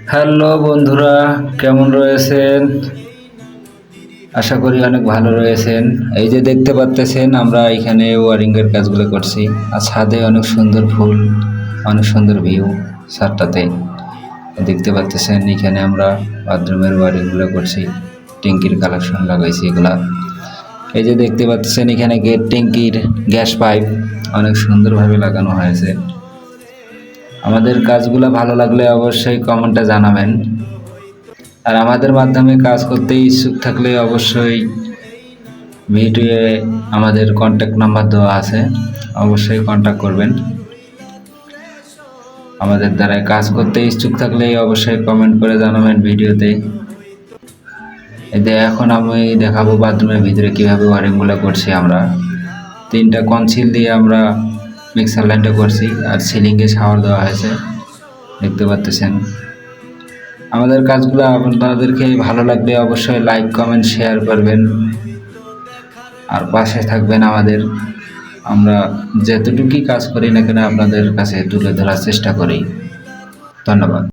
Hello বন্ধুরা, কেমন রয়েছেন? আশা করি অনেক ভালো রয়েছেন। এই যে দেখতে পাচ্তেছেন আমরা এখানে ওয়ারিং এর কাজগুলো করছি। আর ছাদে অনেক সুন্দর ফুল, অনেক সুন্দর ভিউ ছাদটাতে দেখতে পাচ্তেছেন। এখানে আমরা বাথরুমের ওয়ারিংগুলো করছি, ট্যাঙ্কির কালেকশন লাগাইছি এগুলা। এই যে দেখতে পাচ্তেছেন এখানে গেট ট্যাঙ্কির গ্যাস পাইপ অনেক সুন্দরভাবে লাগানো হয়েছে। আমাদের কাজগুলো ভালো লাগলে অবশ্যই কমেন্টে জানাবেন। আর আমাদের মাধ্যমে কাজ করতে ইচ্ছুক থাকলে অবশ্যই ভিডিওয়ে আমাদের কন্ট্যাক্ট নাম্বার দেওয়া আছে, অবশ্যই কন্ট্যাক্ট করবেন। আমাদের দ্বারা কাজ করতে ইচ্ছুক থাকলে অবশ্যই কমেন্ট করে জানাবেন ভিডিওতে। এতে এখন আমি দেখাবো বাথরুমের ভিতরে কীভাবে ওয়ারিংগুলো করছি। আমরা 3টা কনসিল দিয়ে আমরা মিক্সার লাইনটা করছি, আর সিলিংয়ে শাওয়ার দেওয়া হয়েছে দেখতে পাচ্ছেন। আমাদের কাজগুলো আপনাদেরকে ভালো লাগলে অবশ্যই লাইক কমেন্ট শেয়ার করবেন, আর পাশে থাকবেন আমাদের। আমরা যতটুকুই কাজ করি না কেন আপনাদের কাছে তুলে ধরার চেষ্টা করি। ধন্যবাদ।